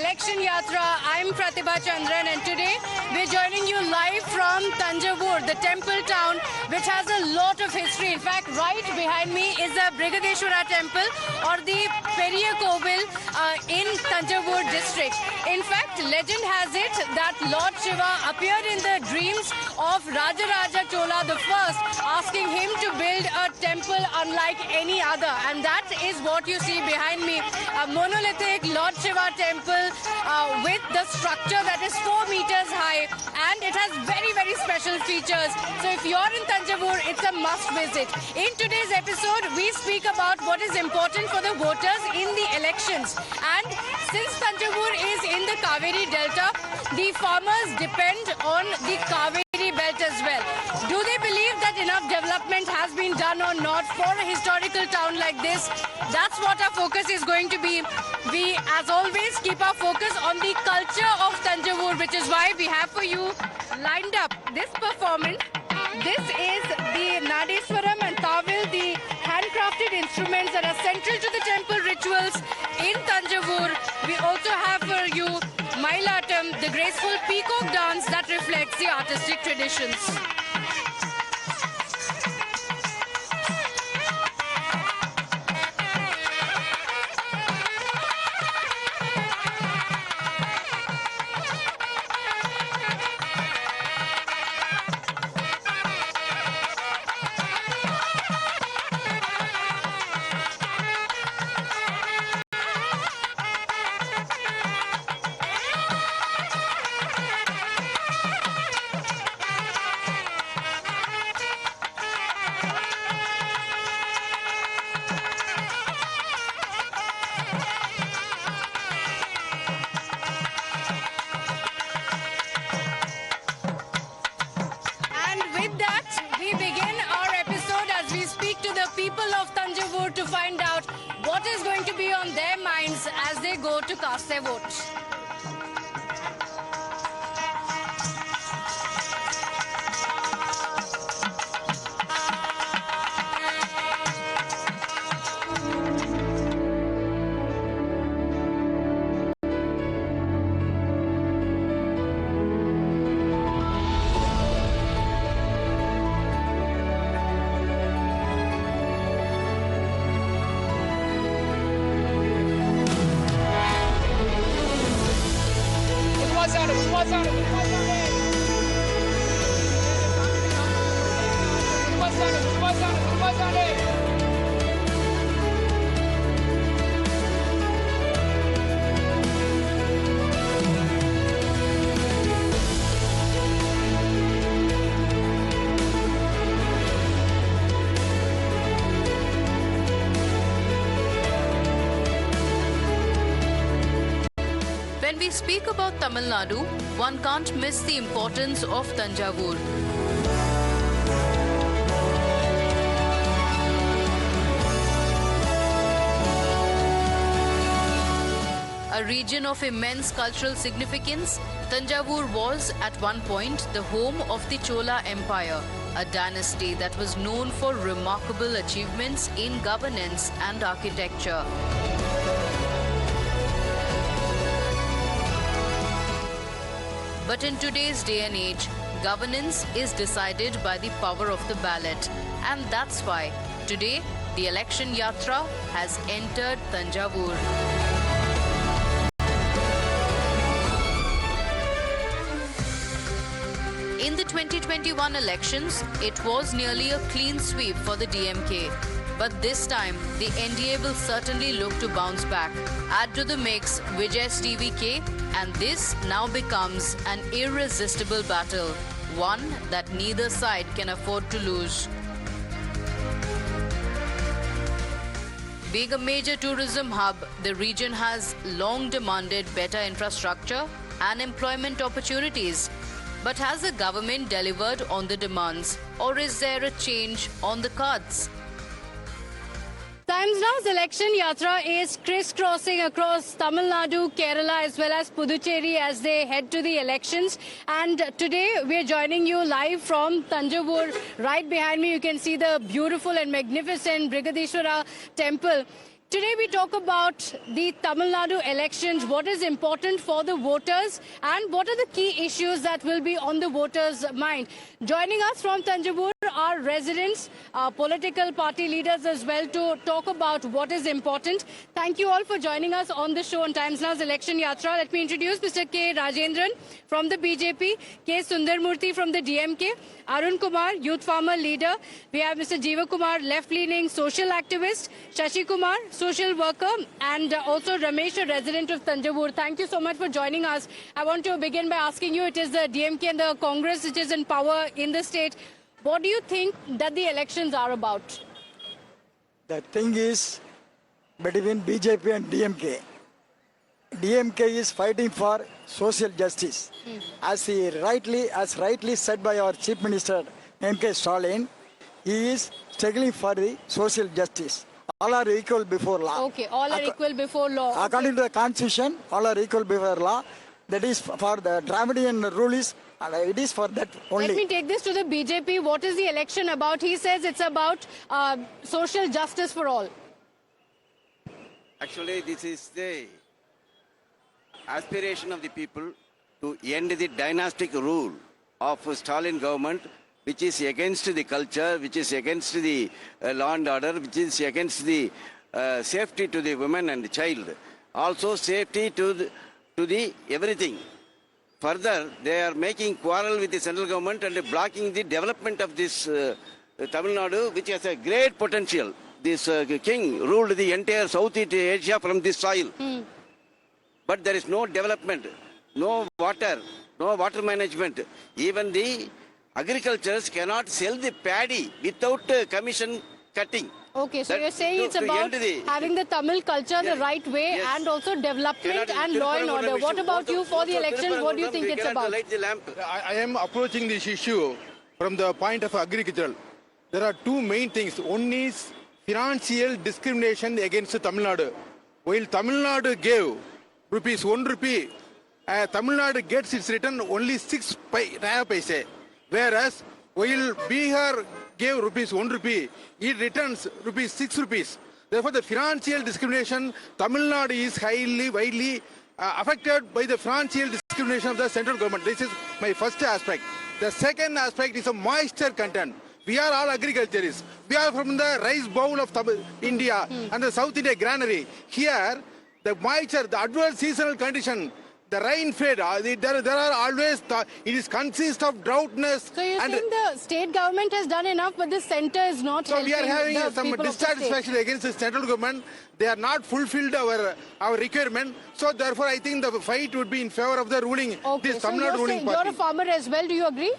Election Yatra. I'm Prathibha and today we're joining you live from Thanjavur, the temple town which has a lot of history. In fact, right behind me is the Brigadeshwara temple or the Periya Kovil in Thanjavur district. In fact, legend has it that Lord Shiva appeared in the dreams of Rajaraja Chola I, asking him to build a temple unlike any other. And that is what you see behind me, a monolithic Lord Shiva temple with the structure that is 4 meters high, and it has very, very special features. So if you're in Thanjavur, it's a must visit. In today's episode, we speak about what is important for the voters in the elections. And since Thanjavur is in the Kaveri Delta, the farmers depend on the Kaveri belt as well. Do they believe that enough development has been done or not for a historical town like this? That's what our focus is going to be. We, as always, keep our focus on the culture of Thanjavur, which is why we have for you lined up this performance. This is the Nadeswaram and Tavil, the handcrafted instruments that are central to the temple rituals in Thanjavur. We also have for you Mailatam, the graceful peacock dance that reflects the artistic traditions. To find out what is going to be on their minds as they go to cast their votes. When we speak about Tamil Nadu, one can't miss the importance of Thanjavur. A region of immense cultural significance, Thanjavur was at one point the home of the Chola Empire, a dynasty that was known for remarkable achievements in governance and architecture. But in today's day and age, governance is decided by the power of the ballot. And that's why today the Election Yatra has entered Thanjavur. In the 2021 elections, it was nearly a clean sweep for the DMK. But this time, the NDA will certainly look to bounce back. Add to the mix Vijay's TVK, and this now becomes an irresistible battle, one that neither side can afford to lose. Being a major tourism hub, the region has long demanded better infrastructure and employment opportunities. But has the government delivered on the demands, or is there a change on the cards? Times Now's Election Yatra is crisscrossing across Tamil Nadu, Kerala as well as Puducherry as they head to the elections. And today we're joining you live from Tanjore. Right behind me you can see the beautiful and magnificent Brigadeshwara temple. Today we talk about the Tamil Nadu elections, what is important for the voters and what are the key issues that will be on the voters' mind. Joining us from Thanjavur are residents, political party leaders as well to talk about what is important. Thank you all for joining us on the show on Times Now's Election Yatra. Let me introduce Mr. K. Rajendran from the BJP, K. Sundarmurthy from the DMK, Arun Kumar, youth farmer leader. We have Mr. Jeeva Kumar, left-leaning social activist, Shashi Kumar, social worker, and also Ramesh, a resident of Thanjavur. Thank you so much for joining us. I want to begin by asking you, it is the DMK and the Congress which is in power in the state. What do you think that the elections are about? The thing is between BJP and DMK. DMK is fighting for social justice. As rightly said by our Chief Minister MK Stalin, he is struggling for the social justice. All are equal before law. Okay, all are equal before law. According to the Constitution, all are equal before law. That is for the Dravidian rule is, it is for that only. Let me take this to the BJP. What is the election about? He says it's about social justice for all. Actually, this is the aspiration of the people to end the dynastic rule of Stalin government, which is against the culture, which is against the law and order, which is against the safety to the women and the child. Also safety to the everything. Further, they are making quarrel with the central government and blocking the development of this Tamil Nadu, which has a great potential. This king ruled the entire Southeast Asia from this soil. But there is no development, no water management. Even the agriculturists cannot sell the paddy without commission cutting. Okay, so you're saying it's about having the Tamil culture the right way and also development and law and order. What about you for the elections? What do you think it's about? I am approaching this issue from the point of agriculture. There are two main things. One is financial discrimination against Tamil Nadu. While Tamil Nadu gave rupees 1 rupee, Tamil Nadu gets its return only 6 paise. Whereas while Bihar gave rupees 1 rupee, it returns rupees 6 rupees. Therefore, the financial discrimination, Tamil Nadu is widely affected by the financial discrimination of the central government. This is my first aspect. The second aspect is a moisture content. We are all agriculturists. We are from the rice bowl of India and the South India granary. Here, the moisture, the adverse seasonal condition, the rain fade, there are always, it is consists of droughtness. So you think the state government has done enough, but the centre is not helping. So we are having some dissatisfaction against the central government. They are not fulfilled our requirement. So therefore, I think the fight would be in favor of the ruling, okay, this Tamil Nadu ruling party. You're a farmer as well, do you agree?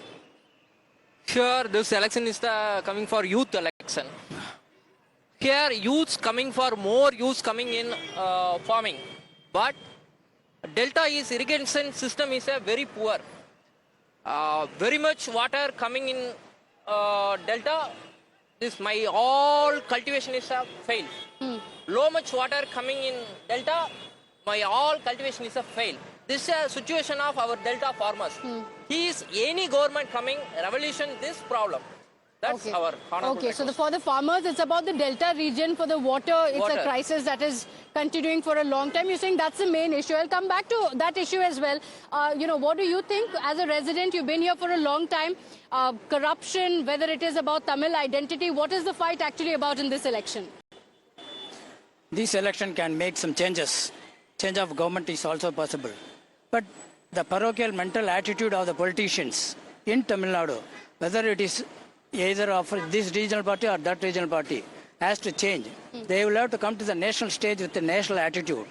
Sure, this election is coming for youth election. Here, more youths coming in farming. But Delta irrigation system is very poor. Very much water coming in Delta. All cultivation is a fail. Low much water coming in Delta. All cultivation is a fail. This is a situation of our Delta farmers. Any government coming, revolution this problem. That's our honorable request. So for the farmers, it's about the Delta region. For the water, it's a crisis that is continuing for a long time. You're saying that's the main issue. I'll come back to that issue as well. What do you think as a resident? You've been here for a long time. Corruption, whether it is about Tamil identity, what is the fight actually about in this election? This election can make some changes. Change of government is also possible. But the parochial mental attitude of the politicians in Tamil Nadu, whether it is either of this regional party or that regional party, has to change. They will have to come to the national stage with a national attitude.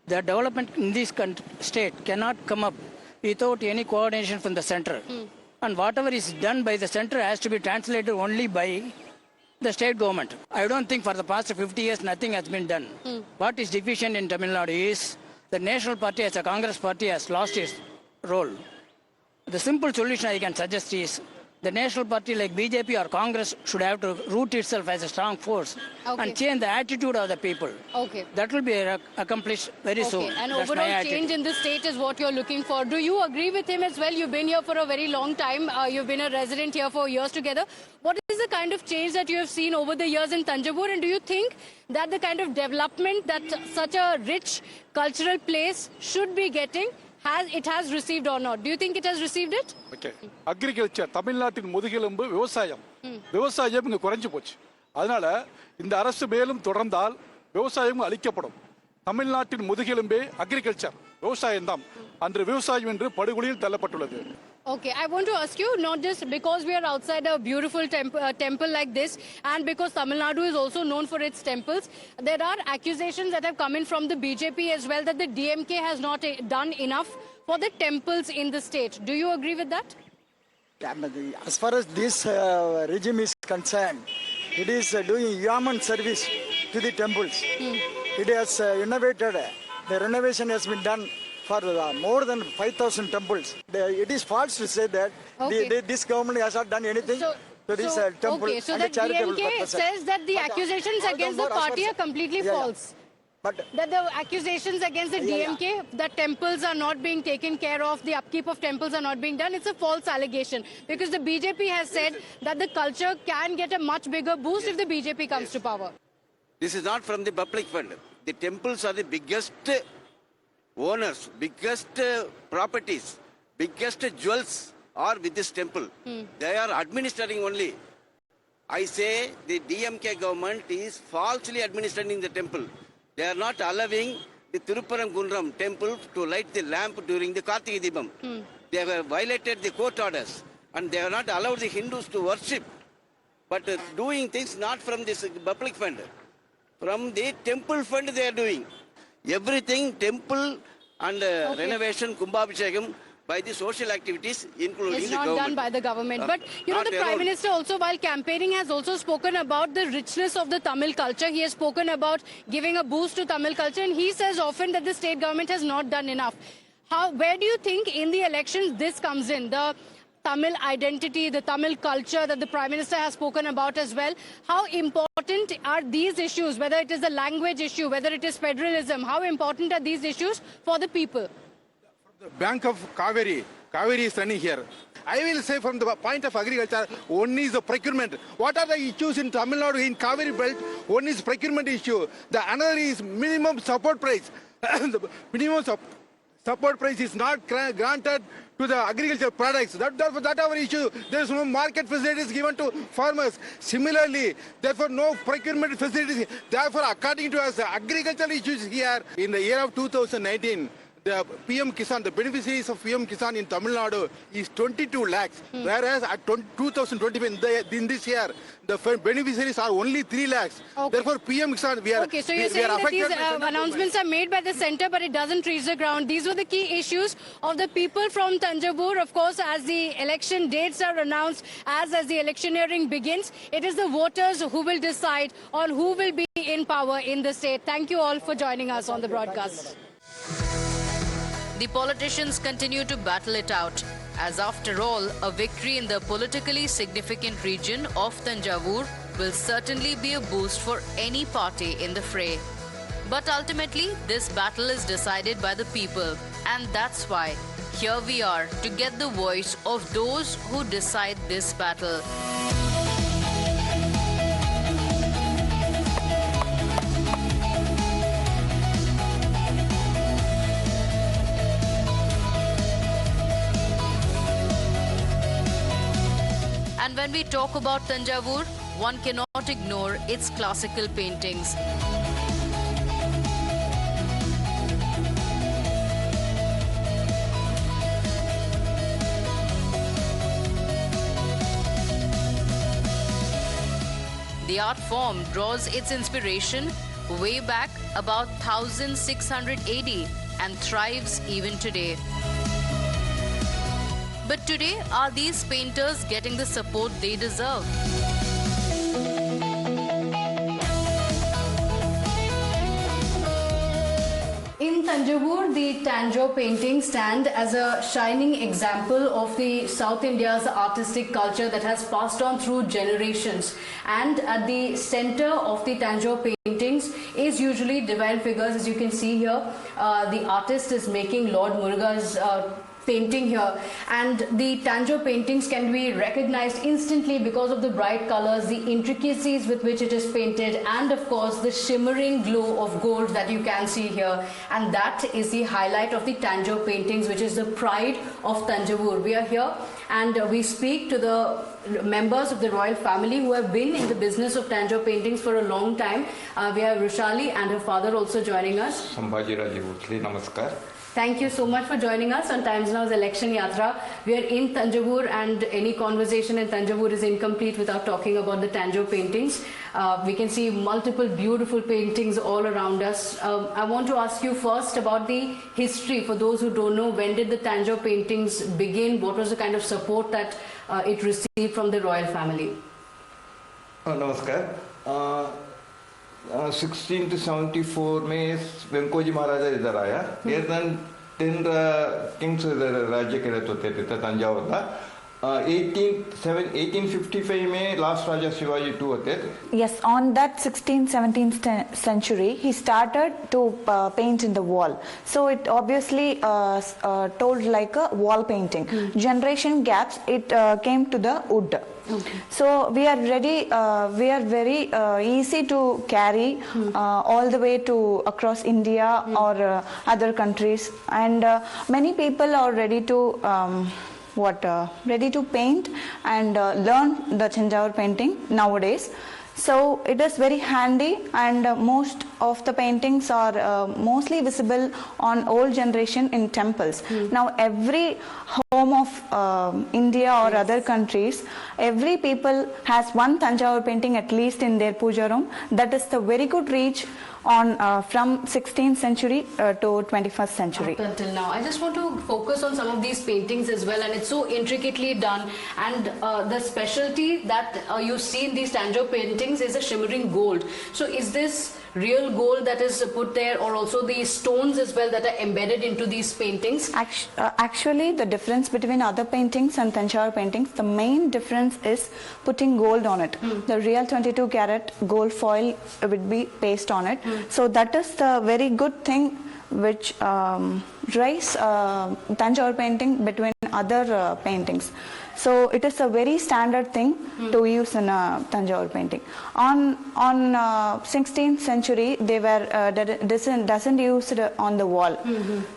The development in this state cannot come up without any coordination from the center. And whatever is done by the center has to be translated only by the state government. I don't think for the past 50 years nothing has been done. What is deficient in Tamil Nadu is the national party as a Congress party has lost its role. The simple solution I can suggest is the national party like BJP or Congress should have to root itself as a strong force Okay. and change the attitude of the people. Okay. That will be accomplished very soon. Okay, and That's my overall attitude. change in the state is what you're looking for. Do you agree with him as well? You've been here for a very long time. You've been a resident here for years together. What is the kind of change that you have seen over the years in Thanjavur? And do you think that the kind of development that such a rich cultural place should be getting, has received or not? Do you think it has received it? Okay agriculture தமிழ்நாட்டின் முதுகெலும்பு விவசாயம் விவசாயம் இங்கே குறைஞ்சு போச்சு. அதனால இந்த அரசு மேலும் தொடர்ந்தால் விவசாயம் அழிக்கப்படும். தமிழ்நாட்டின் முதுகெலும்பே அக்ரிகல்ச்சர் விவசாயம்தான். அன்று விவசாயம் என்று படுகொலியில் தள்ளப்பட்டுள்ளது. Okay, I want to ask you, not just because we are outside a beautiful temple like this, and because Tamil Nadu is also known for its temples, there are accusations that have come in from the BJP as well that the DMK has not done enough for the temples in the state. Do you agree with that? Yeah, but as far as this regime is concerned, it is doing human service to the temples. It has innovated. The renovation has been done for more than 5,000 temples. It is false to say that Okay. this government has not done anything to this temple okay, so and the charitable DMK purposes. says that the But, accusations all the against the more as far party as- are completely Yeah, yeah. false. But That the accusations against the Yeah, DMK, that temples are not being taken care of, the upkeep of temples are not being done, it's a false allegation. Because the BJP has said that the culture can get a much bigger boost if the BJP comes to power. This is not from the public fund. The temples are the biggest owners, biggest properties, biggest jewels are with this temple. They are administering only. I say the DMK government is falsely administering the temple. They are not allowing the Tiruparamgundram temple to light the lamp during the Kartiki Deepam. They have violated the court orders and they have not allowed the Hindus to worship. But doing things not from this public fund. From the temple fund they are doing. Everything temple and renovation, Kumbhabhishekam by the social activities including It's the not government. done by the government. But, you know, not the Prime alone. Minister also, while campaigning, has also spoken about the richness of the Tamil culture. He has spoken about giving a boost to Tamil culture, and he says often that the state government has not done enough. Where do you think in the elections this comes in? The Tamil identity, the Tamil culture that the Prime Minister has spoken about as well. How important are these issues, whether it is the language issue, whether it is federalism, how important are these issues for the people? The Bank of Kaveri is running here. I will say from the point of agriculture, one is the procurement. What are the issues in Tamil Nadu in Kaveri belt? One is procurement issue. The another is minimum support price. The minimum support price is not granted to the agricultural products. That our issue. There is no market facilities given to farmers. Similarly, therefore no procurement facilities. Therefore, according to us, agricultural issues here in the year of 2019. The PM Kisan, the beneficiaries of PM Kisan in Tamil Nadu is 22 lakhs, whereas at 2025 in this year, the beneficiaries are only 3 lakhs. Okay. Therefore, PM Kisan, we are Okay, so you're we are saying that these affected by central announcements are made by the centre, but it doesn't reach the ground. These were the key issues of the people from Thanjavur. Of course, as the election dates are announced, as the electioneering begins, it is the voters who will decide on who will be in power in the state. Thank you all for joining us on the broadcast. The politicians continue to battle it out, as after all, a victory in the politically significant region of Thanjavur will certainly be a boost for any party in the fray. But ultimately, this battle is decided by the people, and that's why here we are to get the voice of those who decide this battle. And when we talk about Thanjavur, one cannot ignore its classical paintings. The art form draws its inspiration way back about 1600 AD and thrives even today. But today, are these painters getting the support they deserve? In Sanjavur, the Tanjore painting stand as a shining example of the South India's artistic culture that has passed on through generations. And at the center of the Tanjore paintings is usually divine figures. As you can see here, the artist is making Lord Muruga's painting here, and the Tanjore paintings can be recognized instantly because of the bright colors, the intricacies with which it is painted, and of course the shimmering glow of gold that you can see here. And that is the highlight of the Tanjore paintings, which is the pride of Thanjavur. We are here and we speak to the members of the royal family who have been in the business of Tanjore paintings for a long time. We have Rushali and her father also joining us. Namaskar. Thank you so much for joining us on Times Now's Election Yatra. We are in Thanjavur, and any conversation in Thanjavur is incomplete without talking about the Tanjore paintings. We can see multiple beautiful paintings all around us. I want to ask you first about the history. For those who don't know, when did the Tanjore paintings begin? What was the kind of support that it received from the royal family? Namaskar. 1674 में वेंकोजी महाराजा इधर आया. Here then 10 kings राज्य करते होते थे तंजावुर का. 1855 में last राजा Shivaji II होते. Yes, on that 16th, 17th century, he started to paint in the wall. So it obviously told like a wall painting. Generation gaps, it came to the wood. Okay. So we are ready. We are very easy to carry all the way to across India or other countries, and many people are ready to ready to paint and learn the Thanjavur painting nowadays. So it is very handy, and most of the paintings are mostly visible on old generation in temples. Now every home of India or other countries, every people has one Thanjavur painting at least in their puja room. That is the very good reach on from 16th century to 21st century. Up until now, I just want to focus on some of these paintings as well, and it's so intricately done. And the specialty that you see in these Tanjore paintings is a shimmering gold. So is this real gold that is put there, or also the stones as well that are embedded into these paintings? Actually, the difference between other paintings and Thanjavur paintings, the main difference is putting gold on it. The real 22 karat gold foil would be pasted on it. So that is the very good thing which drives Thanjavur painting between other paintings. So it is a very standard thing to use in a Thanjavur painting. On 16th century, they were doesn't use it on the wall.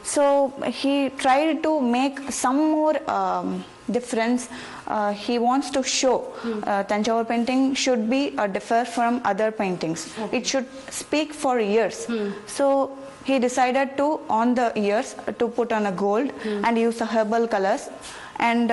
So he tried to make some more difference. He wants to show Thanjavur painting should be differ from other paintings. It should speak for ears. So he decided to on the ears to put on a gold and use the herbal colors. And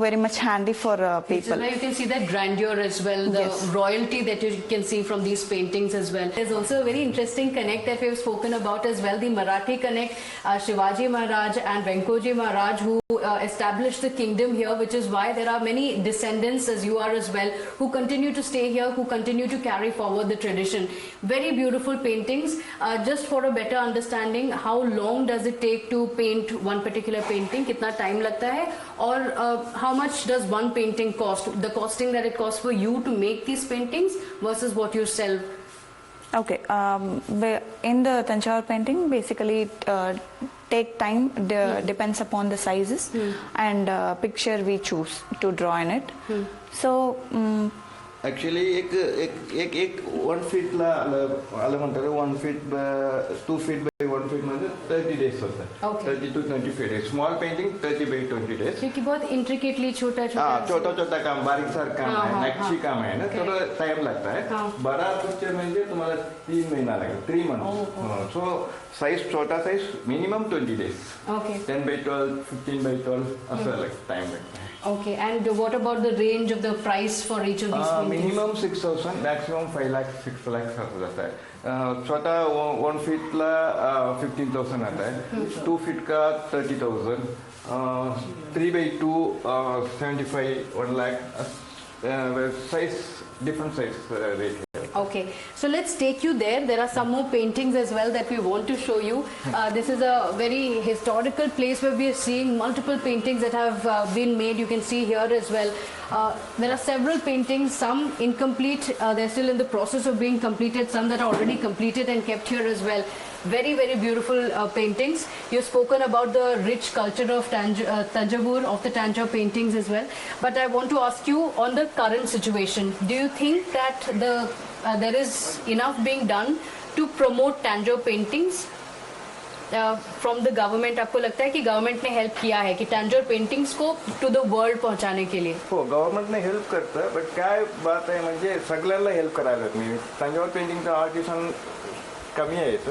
very much handy for people. So you can see that grandeur as well, the royalty that you can see from these paintings as well. There's also a very interesting connect that we've spoken about as well, the Marathi connect, Shivaji Maharaj and Venkoji Maharaj, who established the kingdom here, which is why there are many descendants, as you are as well, who continue to stay here, who continue to carry forward the tradition. Very beautiful paintings. Just for a better understanding, how long does it take to paint one particular painting? Kitna time lagta hai? Or how much does one painting cost? The costing that it costs for you to make these paintings versus what you sell? Okay, in the Thanjavur painting, basically take time, depends upon the sizes and picture we choose to draw in it. So Actually, 1 feet La 1 feet 2 feet by 1 feet मतलब 30 days होता है. 30 to 25 days. Small painting 30 by 20 days. क्योंकि बहुत intricately छोटा काम बारीक सार काम है, नक्शी काम है ना, थोड़ा टाइम लगता है. बड़ा पिक्चर म्हणजे तुम्हाला 3 महीना लगेगा, 3 months. So size छोटा size minimum 20 days. 10 by 12, 15 by 12 ऐसा टाइम लगता है. Okay, and what about the range of the price for each of these paintings? Minimum 6,000, maximum 5 lakhs, 6 lakhs आता है. छोटा 1 feet ला 15,000 आता है. 2 feet का 30,000. 3 by 2 75, 1 lakh. Size different size rate. Okay, so let's take you there. There are some more paintings as well that we want to show you. This is a very historical place where we are seeing multiple paintings that have been made. You can see here as well. There are several paintings, some incomplete. They're still in the process of being completed. Some that are already completed and kept here as well. Very, very beautiful paintings. You've spoken about the rich culture of Thanjavur, of the Tanjore paintings as well. But I want to ask you on the current situation. Do you think that there is enough being done to promote Tanjore paintings from the government? आपको लगता है कि government ने help किया है कि Tanjore paintings को to the world पहुंचाने के लिए? हो, गव्हर्नमेंटने हेल्प करतं, बट काय बात आहे म्हणजे सगळ्यांना हेल्प करायला मी तंजावर पेंटिंगचा आर्टिस्ट कमी आहेत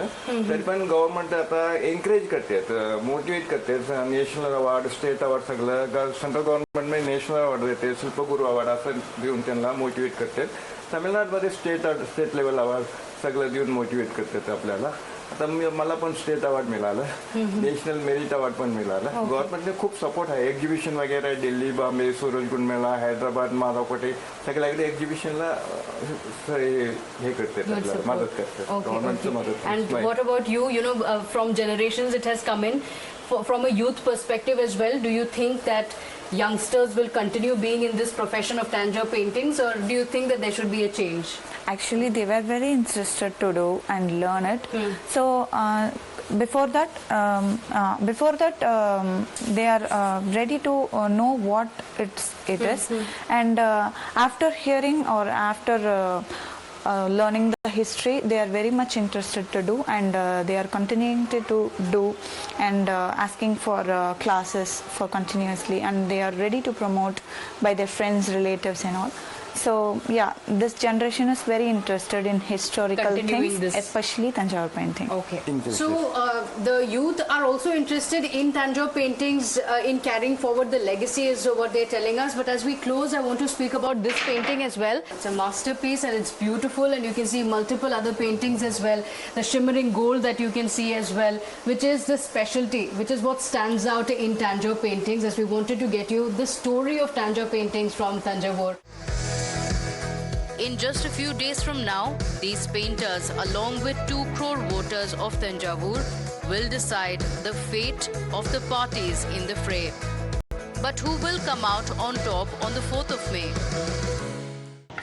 तरी पण गव्हर्नमेंट आता एनकरेज करतात, मोटिवेट करतात. नॅशनल अवॉर्ड, स्टेट अवॉर्ड सगळं सेंट्रल गव्हर्नमेंट नॅशनल अवॉर्ड देते, शिल्पगुरू अवॉर्ड असं देऊन त्यांना मोटिवेट करतात. तमिळनाडूमध्ये स्टेट लेवल अवॉर्ड सगळं देऊन मोटिवेट करतात आपल्याला. आता मला पण स्टेट अवॉर्ड मिळालं, नॅशनल मेरिट अवॉर्ड पण मिळालं. गव्हर्नमेंटने खूप सपोर्ट आहे. एक्झिबिशन वगैरे दिल्ली, बॉम्बे, सूरजकुंड मेळा, हैदराबाद, माधवकोटे सगळ्याकडे एक्झिबिशनला हे करतात, मदत करतात, गव्हर्नमेंटची मदत. And what about you? You know, from generations it has come in. From a youth perspective as well, do you think that youngsters will continue being in this profession of Tanjore paintings, or do you think that there should be a change? Actually, they were very interested to do and learn it. So before that, they are ready to know what it is, and after hearing or after learning the history, they are very much interested to do, and they are continuing to do and asking for classes for continuously, and they are ready to promote by their friends, relatives and all. So yeah, this generation is very interested in historical things, especially Tanjore painting. Okay. So the youth are also interested in Tanjore paintings, in carrying forward the legacy is what they're telling us. But as we close, I want to speak about this painting as well. It's a masterpiece and it's beautiful, and you can see multiple other paintings as well. The shimmering gold that you can see as well, which is the specialty, which is what stands out in Tanjore paintings, as we wanted to get you the story of Tanjore paintings from Thanjavur. In just a few days from now, these painters, along with 2 crore voters of Thanjavur, will decide the fate of the parties in the fray. But who will come out on top on the 4th of May?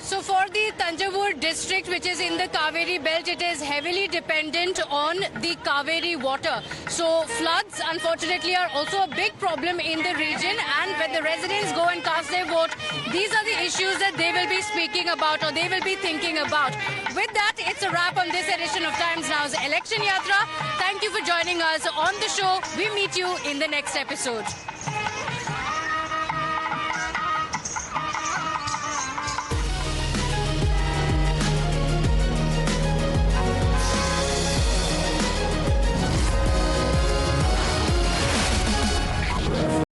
So for the Thanjavur district, which is in the Kaveri belt, it is heavily dependent on the Kaveri water. So floods, unfortunately, are also a big problem in the region. And when the residents go and cast their vote, these are the issues that they will be speaking about, or they will be thinking about. With that, it's a wrap on this edition of Times Now's Election Yatra. Thank you for joining us on the show. We meet you in the next episode.